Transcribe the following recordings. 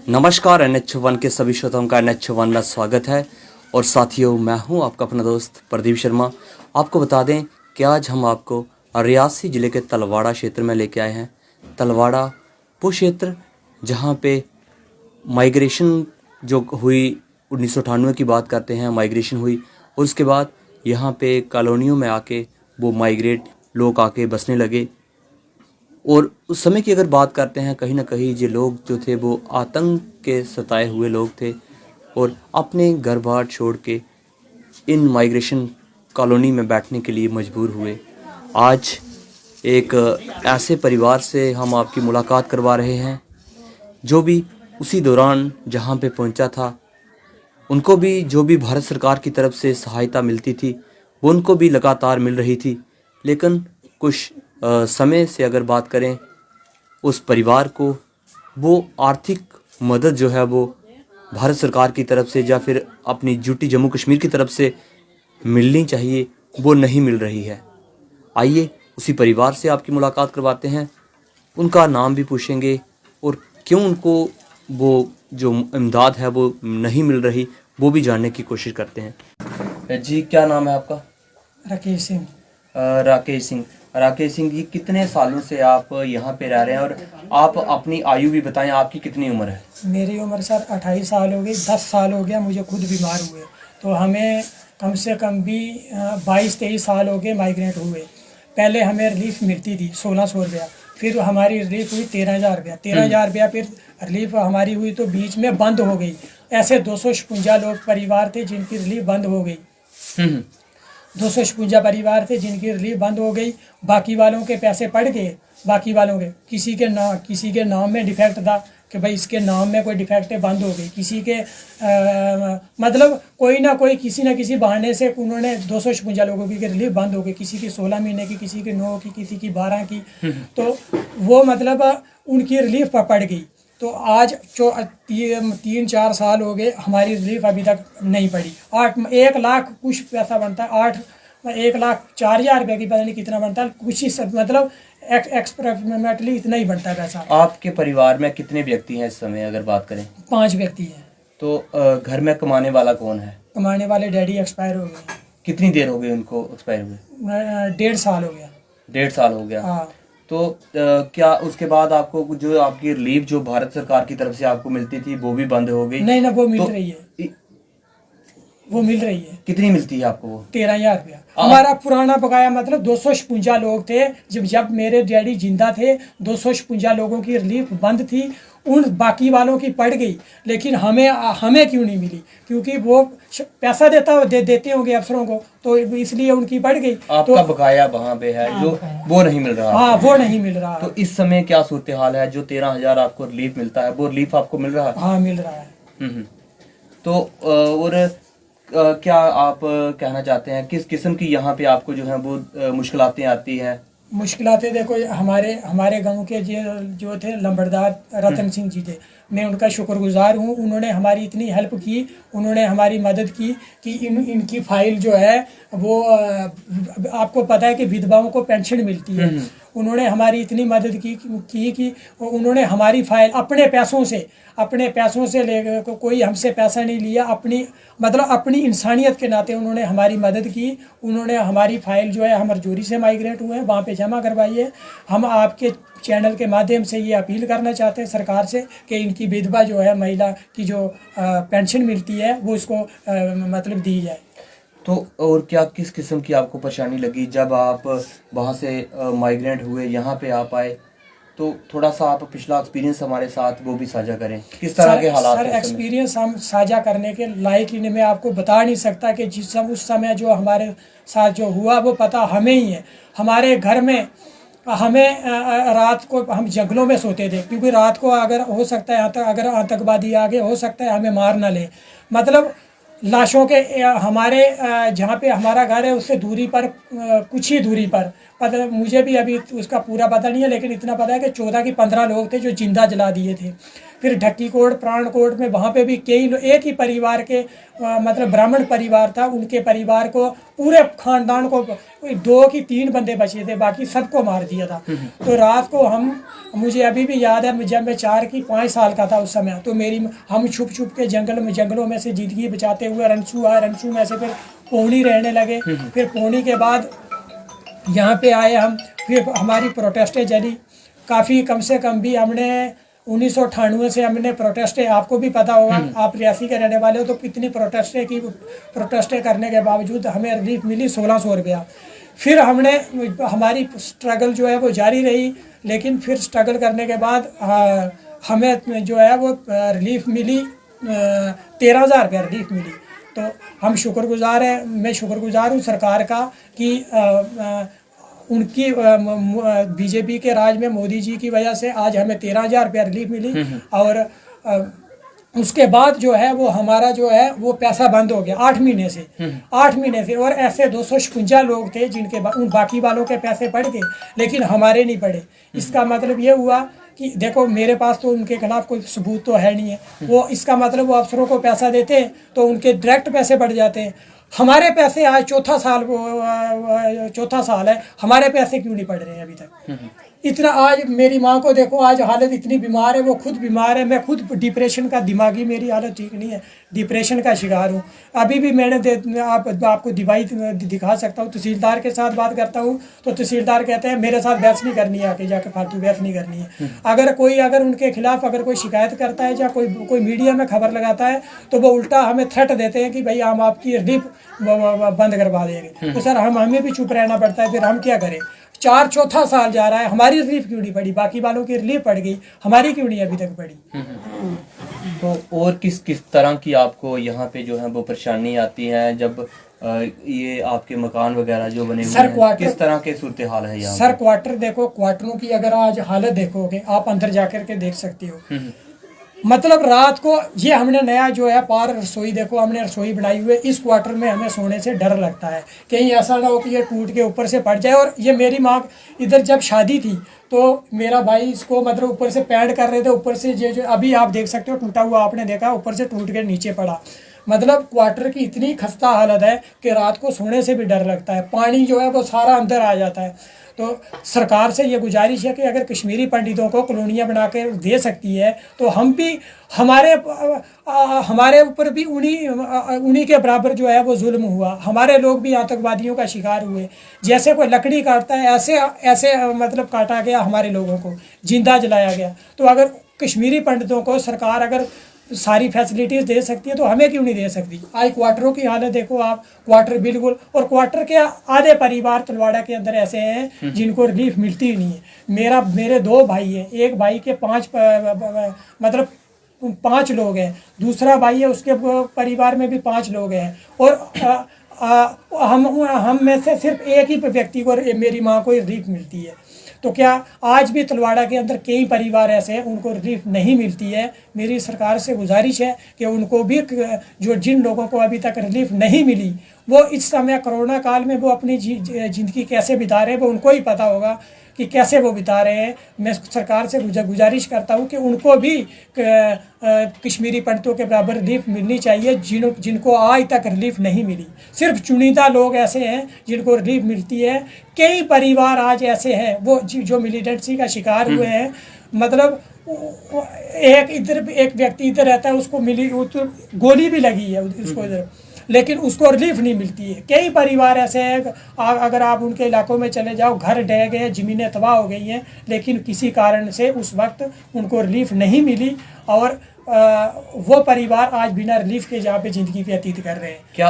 नमस्कार, NH1 के सभी श्रोताओं का NH1 में स्वागत है। और साथियों, मैं हूं आपका अपना दोस्त प्रदीप शर्मा। आपको बता दें कि आज हम आपको रियासी ज़िले के तलवाड़ा क्षेत्र में लेके आए हैं। तलवाड़ा वो क्षेत्र जहां पे माइग्रेशन जो हुई 1998 की बात करते हैं, माइग्रेशन हुई और उसके बाद यहाँ पे कॉलोनियों में आके वो माइग्रेट लोग आके बसने लगे। और उस समय की अगर बात करते हैं, कहीं ना कहीं ये लोग जो थे वो आतंक के सताए हुए लोग थे और अपने घर बार छोड़ के इन माइग्रेशन कॉलोनी में बैठने के लिए मजबूर हुए। आज एक ऐसे परिवार से हम आपकी मुलाकात करवा रहे हैं जो भी उसी दौरान जहाँ पे पहुँचा था, उनको भी जो भी भारत सरकार की तरफ से सहायता मिलती थी वो उनको भी लगातार मिल रही थी। लेकिन कुछ समय से अगर बात करें, उस परिवार को वो आर्थिक मदद जो है वो भारत सरकार की तरफ से या फिर अपनी यूटी जम्मू कश्मीर की तरफ से मिलनी चाहिए, वो नहीं मिल रही है। आइए उसी परिवार से आपकी मुलाकात करवाते हैं, उनका नाम भी पूछेंगे और क्यों उनको वो जो इमदाद है वो नहीं मिल रही वो भी जानने की कोशिश करते हैं। जी, क्या नाम है आपका? राकेश सिंह। राकेश सिंह जी, कितने सालों से आप यहाँ पे रह रहे हैं और आप अपनी आयु भी बताएं, आपकी कितनी उम्र है? मेरी उम्र सर 28 साल हो गई। 10 साल हो गया मुझे खुद बीमार हुए, तो हमें कम से कम भी 22-23 साल हो गए माइग्रेट हुए। पहले हमें रिलीफ मिलती थी 1600 रुपया, फिर हमारी रिलीफ हुई 13,000 रुपया। 13,000 रुपया फिर रिलीफ हमारी हुई तो बीच में बंद हो गई। ऐसे 256 लोग परिवार थे जिनकी रिलीफ बंद हो गई। 256 परिवार थे जिनकी रिलीफ बंद हो गई। बाकी वालों के पैसे पड़ गए। बाकी वालों के किसी के नाम में डिफेक्ट था कि भाई इसके नाम में कोई डिफेक्ट है, बंद हो गई। किसी के मतलब कोई ना कोई किसी न किसी बहाने से उन्होंने 256 लोगों की रिलीफ बंद हो गई। किसी की 16 महीने की, किसी की 9 की, किसी की 12 की। तो वो मतलब उनकी रिलीफ पड़ गई। तो आज 3-4 साल हो गए, हमारी रिलीफ अभी तक नहीं पड़ी। 1 लाख कुछ पैसा बनता है, 1,04,000 रुपये की, पता नहीं कितना बनता है, कुछ ही सब मतलब एक्सप्रेमेटली इतना ही बनता है पैसा। आपके परिवार में कितने व्यक्ति हैं इस समय अगर बात करें? 5 व्यक्ति हैं। तो घर में कमाने वाला कौन है? कमाने वाले डैडी एक्सपायर हो गए। कितनी देर हो गई उनको एक्सपायर हुए? 1.5 साल हो गया। 1.5 साल हो गया। हाँ। तो क्या उसके बाद आपको जो आपकी रिलीफ जो भारत सरकार की तरफ से आपको मिलती थी वो भी बंद हो गई? नहीं ना, वो मिल तो रही है। वो मिल रही है। कितनी मिलती है आपको वो? 13,000 रुपया। हमारा पुराना बकाया मतलब 256 लोग थे। जब मेरे डैडी जिंदा थे 256 लोगों की रिलीफ बंद थी, उन बाकी वालों की पड़ गई। लेकिन हमें क्यों नहीं मिली? क्योंकि वो पैसा देते होंगे अफसरों को, तो इसलिए उनकी पड़ गई। आपका बकाया वहाँ पे है जो वो नहीं मिल रहा? हाँ, वो नहीं मिल रहा। तो इस समय क्या सूरत हाल है? जो 13,000 आपको रिलीफ मिलता है वो रिलीफ आपको मिल रहा है? हाँ, मिल रहा है। तो और क्या आप कहना चाहते हैं किस किस्म की यहाँ पे आपको जो है वो मुश्किलातें आती हैं? मुश्किलातें देखो, हमारे गांव के जो थे लंबड़दार रतन सिंह जी थे, मैं उनका शुक्रगुजार हूँ। उन्होंने हमारी इतनी हेल्प की, उन्होंने हमारी मदद की कि इनकी फाइल जो है वो आपको पता है कि विधवाओं को पेंशन मिलती है। उन्होंने हमारी इतनी मदद की कि उन्होंने हमारी फाइल अपने पैसों से ले, कोई हमसे पैसा नहीं लिया, अपनी इंसानियत के नाते उन्होंने हमारी मदद की। उन्होंने हमारी फाइल जो है, हम रजौरी से माइग्रेट हुए हैं, वहाँ पे जमा करवाई है। हम आपके चैनल के माध्यम से ये अपील करना चाहते हैं सरकार से कि इनकी विधवा जो है, महिला की जो पेंशन मिलती है वो इसको मतलब दी जाए। तो और क्या किस किस्म की आपको परेशानी लगी जब आप वहाँ से माइग्रेंट हुए, यहाँ पे आप आए? तो थोड़ा सा आप पिछला एक्सपीरियंस हमारे साथ वो भी साझा करें, किस तरह के हालात सर, एक्सपीरियंस हम साझा करने के लायक ही नहीं, मैं आपको बता नहीं सकता कि उस समय जो हमारे साथ जो हुआ वो पता हमें ही है। हमारे घर में हमें रात को हम जंगलों में सोते थे, क्योंकि रात को अगर हो सकता है अगर आतंकवादी आगे हो सकता है हमें मार ना ले। मतलब लाशों के हमारे जहाँ पे हमारा घर है उससे दूरी पर कुछ ही दूरी पर, पता मुझे भी अभी उसका पूरा पता नहीं है, लेकिन इतना पता है कि 14 की 15 लोग थे जो जिंदा जला दिए थे। फिर ढक्की कोट प्राणकोट में वहाँ पे भी कई एक ही परिवार के मतलब ब्राह्मण परिवार था, उनके परिवार को पूरे खानदान को 2 की 3 बंदे बचे थे, बाकी सबको मार दिया था। तो रात को मुझे अभी भी याद है, जब मैं 4 की 5 साल का था उस समय, तो हम छुप छुप के जंगलों में से ज़िंदगी बचाते हुए रनसू आए, रनसू में से फिर पौनी रहने लगे। फिर पौनी के बाद यहाँ पे आए हम, फिर हमारी प्रोटेस्टें चली काफ़ी, कम से कम भी हमने 1998 से हमने प्रोटेस्टें, आपको भी पता होगा, आप रियासी के रहने वाले हो, तो कितनी प्रोटेस्टें करने के बावजूद हमें रिलीफ मिली 1600 रुपया। फिर हमारी स्ट्रगल जो है वो जारी रही, लेकिन फिर स्ट्रगल करने के बाद हमें जो है वो रिलीफ मिली 13,000 रुपया रिलीफ मिली। तो हम शुक्रगुजार हैं, मैं शुक्रगुजार हूँ सरकार का कि उनकी बीजेपी के राज में मोदी जी की वजह से आज हमें 13,000 रुपया रिलीफ मिली। और उसके बाद जो है वो हमारा जो है वो पैसा बंद हो गया 8 महीने से। 8 महीने से, और ऐसे 256 लोग थे जिनके उन बाकी वालों के पैसे पड़ गए, लेकिन हमारे नहीं पड़े। इसका मतलब ये हुआ कि देखो, मेरे पास तो उनके खिलाफ कोई सबूत तो है नहीं है, वो इसका मतलब वो अफसरों को पैसा देते हैं तो उनके डायरेक्ट पैसे बढ़ जाते हैं। हमारे पैसे आज चौथा साल है, हमारे पैसे क्यों नहीं पड़ रहे हैं अभी तक? इतना, आज मेरी माँ को देखो, आज हालत इतनी बीमार है, वो खुद बीमार है, मैं खुद डिप्रेशन का, दिमागी मेरी हालत ठीक नहीं है, डिप्रेशन का शिकार हूँ। अभी भी मैंने आपको दवाई दिखा सकता हूँ। तहसीलदार के साथ बात करता हूँ तो तहसीलदार कहते हैं मेरे साथ बहस नहीं करनी है, आके जाके फालतू बहस नहीं करनी है। अगर उनके खिलाफ अगर कोई शिकायत करता है या कोई मीडिया में खबर लगाता है तो वो उल्टा हमें थ्रेट देते हैं कि भाई हम आपकी रिलीफ बंद करवा देंगे। तो सर हमें भी चुप रहना पड़ता है, फिर हम क्या करें? चौथा साल जा रहा है, हमारी रिलीफ क्यों नहीं पड़ी? बाकी वालों की रिलीफ पड़ गई, हमारी क्यों नहीं अभी तक पड़ी? तो और किस किस तरह की आपको यहाँ पे जो है वो परेशानी आती है जब ये आपके मकान वगैरह जो बने हुए हैं, किस तरह के सूरत हाल है यहाँ? सर क्वार्टर देखो, क्वार्टरों की अगर आज हालत देखोगे, आप अंदर जाकर के देख सकते हो। मतलब रात को ये हमने नया जो है पार रसोई, देखो हमने रसोई बनाई हुई है, इस क्वार्टर में हमें सोने से डर लगता है कहीं ऐसा ना हो कि ये टूट के ऊपर से पड़ जाए। और ये मेरी माँ इधर जब शादी थी तो मेरा भाई इसको मतलब ऊपर से पैड कर रहे थे, ऊपर से जो अभी आप देख सकते हो टूटा हुआ, आपने देखा, ऊपर से टूट के नीचे पड़ा। मतलब क्वार्टर की इतनी खस्ता हालत है कि रात को सोने से भी डर लगता है, पानी जो है वो सारा अंदर आ जाता है। तो सरकार से ये गुजारिश है कि अगर कश्मीरी पंडितों को कॉलोनियाँ बना के दे सकती है तो हम भी, हमारे ऊपर भी उन्हीं के बराबर जो है वो जुल्म हुआ। हमारे लोग भी आतंकवादियों का शिकार हुए, जैसे कोई लकड़ी काटता है ऐसे मतलब काटा गया, हमारे लोगों को जिंदा जलाया गया। तो अगर कश्मीरी पंडितों को सरकार अगर सारी फैसिलिटीज़ दे सकती है तो हमें क्यों नहीं दे सकती? आज क्वार्टरों की हालत देखो आप, क्वार्टर बिल्कुल, और क्वार्टर के आधे परिवार तलवाड़ा के अंदर ऐसे हैं जिनको रिलीफ मिलती ही नहीं है। मेरे 2 भाई हैं, एक भाई के 5 लोग हैं, दूसरा भाई है उसके परिवार में भी 5 लोग हैं, और हम में से सिर्फ एक ही व्यक्ति को, मेरी माँ को रिलीफ मिलती है। तो क्या आज भी तलवाड़ा के अंदर कई परिवार ऐसे हैं उनको रिलीफ नहीं मिलती है? मेरी सरकार से गुजारिश है कि उनको भी, जिन लोगों को अभी तक रिलीफ नहीं मिली, वो इस समय कोरोना काल में वो अपनी ज़िंदगी कैसे बिता रहे हैं वो उनको ही पता होगा कि कैसे वो बिता रहे हैं। मैं सरकार से गुजारिश करता हूँ कि उनको भी कश्मीरी पंडितों के बराबर रिलीफ मिलनी चाहिए जिनको आज तक रिलीफ नहीं मिली। सिर्फ चुनिंदा लोग ऐसे हैं जिनको रिलीफ मिलती है। कई परिवार आज ऐसे हैं वो जो मिलिटेंसी का शिकार हुए हैं। मतलब एक व्यक्ति इधर रहता है, उसको गोली भी लगी है उसको इधर, लेकिन उसको रिलीफ नहीं मिलती है। कई परिवार ऐसे हैं, अगर आप उनके इलाकों में चले जाओ, घर ढह गए, ज़मीनें तबाह हो गई हैं, लेकिन किसी कारण से उस वक्त उनको रिलीफ नहीं मिली, और वो परिवार आज बिना रिलीफ के जहाँ पे ज़िंदगी व्यतीत कर रहे हैं। क्या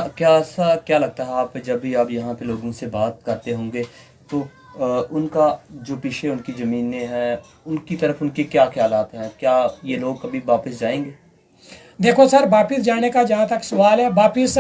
लगता है, आप जब भी आप यहाँ पे लोगों से बात करते होंगे तो उनका जो पीछे उनकी ज़मीनें हैं उनकी तरफ उनके क्या ख्यालात हैं? क्या ये लोग कभी वापस जाएंगे? देखो सर, वापस जाने का जहाँ तक सवाल है, वापस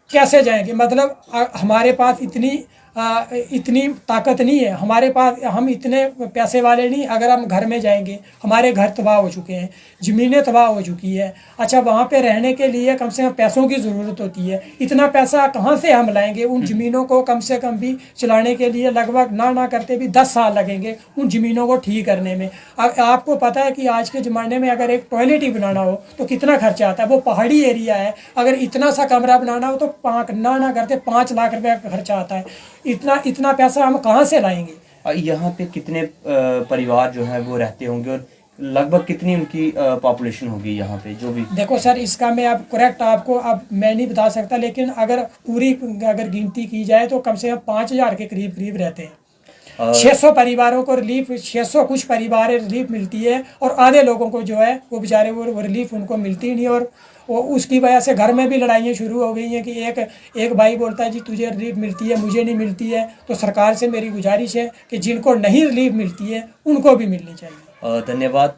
कैसे जाएंगे? मतलब हमारे पास इतनी इतनी ताकत नहीं है हमारे पास, हम इतने पैसे वाले नहीं। अगर हम घर में जाएंगे, हमारे घर तबाह हो चुके हैं, ज़मीनें तबाह हो चुकी है। अच्छा, वहाँ पे रहने के लिए कम से कम पैसों की ज़रूरत होती है। इतना पैसा कहाँ से हम लाएंगे? उन ज़मीनों को कम से कम भी चलाने के लिए लगभग ना करते भी 10 साल लगेंगे उन ज़मीनों को ठीक करने में। आपको पता है कि आज के ज़माने में अगर एक टॉयलेट ही बनाना हो तो कितना खर्चा आता है। वो पहाड़ी एरिया है, अगर इतना सा कमरा बनाना हो तो ना करते 5 लाख रुपए का खर्चा आता है। इतना पैसा हम कहाँ से लाएंगे? यहाँ पे कितने परिवार जो है वो रहते होंगे और लगभग कितनी उनकी पॉपुलेशन होगी यहाँ पे जो भी? देखो सर, इसका मैं अब करेक्ट आपको अब मैं नहीं बता सकता, लेकिन अगर पूरी गिनती की जाए तो कम से कम 5,000 के करीब रहते हैं। 600 परिवारों को रिलीफ, 600 कुछ परिवार रिलीफ मिलती है और आधे लोगों को जो है वो बेचारे वो रिलीफ उनको मिलती नहीं। और वो उसकी वजह से घर में भी लड़ाइयाँ शुरू हो गई हैं कि एक भाई बोलता है जी तुझे रिलीफ मिलती है, मुझे नहीं मिलती है। तो सरकार से मेरी गुजारिश है कि जिनको नहीं रिलीफ मिलती है उनको भी मिलनी चाहिए। धन्यवाद।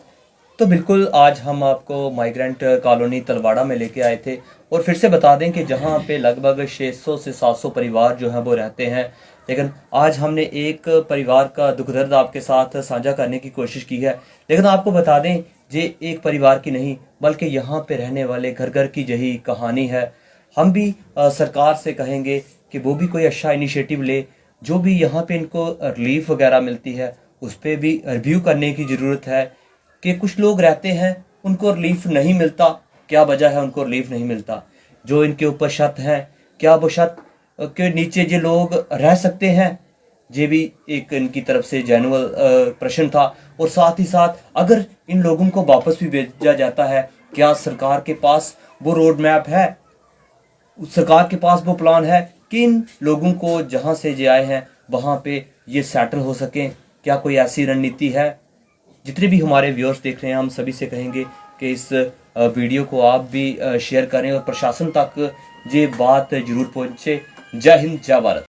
तो बिल्कुल आज हम आपको माइग्रेंट कॉलोनी तलवाड़ा में लेके आए थे और फिर से बता दें कि जहाँ पे लगभग 600 से 700 परिवार जो हैं वो रहते हैं, लेकिन आज हमने एक परिवार का दुख दर्द आपके साथ साझा करने की कोशिश की है। लेकिन आपको बता दें ये एक परिवार की नहीं बल्कि यहाँ पे रहने वाले घर घर की यही कहानी है। हम भी सरकार से कहेंगे कि वो भी कोई अच्छा इनिशिएटिव ले, जो भी यहाँ पे इनको रिलीफ वगैरह मिलती है उस पर भी रिव्यू करने की ज़रूरत है कि कुछ लोग रहते हैं उनको रिलीफ नहीं मिलता, क्या वजह है उनको रिलीफ नहीं मिलता? जो इनके ऊपर छत है, क्या वो छत के नीचे जो लोग रह सकते हैं? ये भी एक इनकी तरफ से जेन्युइन प्रश्न था। और साथ ही साथ अगर इन लोगों को वापस भी भेजा जाता है, क्या सरकार के पास वो रोड मैप है, सरकार के पास वो प्लान है कि इन लोगों को जहाँ से ये आए हैं वहाँ पे ये सेटल हो सकें? क्या कोई ऐसी रणनीति है? जितने भी हमारे व्यूअर्स देख रहे हैं, हम सभी से कहेंगे कि इस वीडियो को आप भी शेयर करें और प्रशासन तक ये बात जरूर पहुँचे। जय हिंद, जय भारत।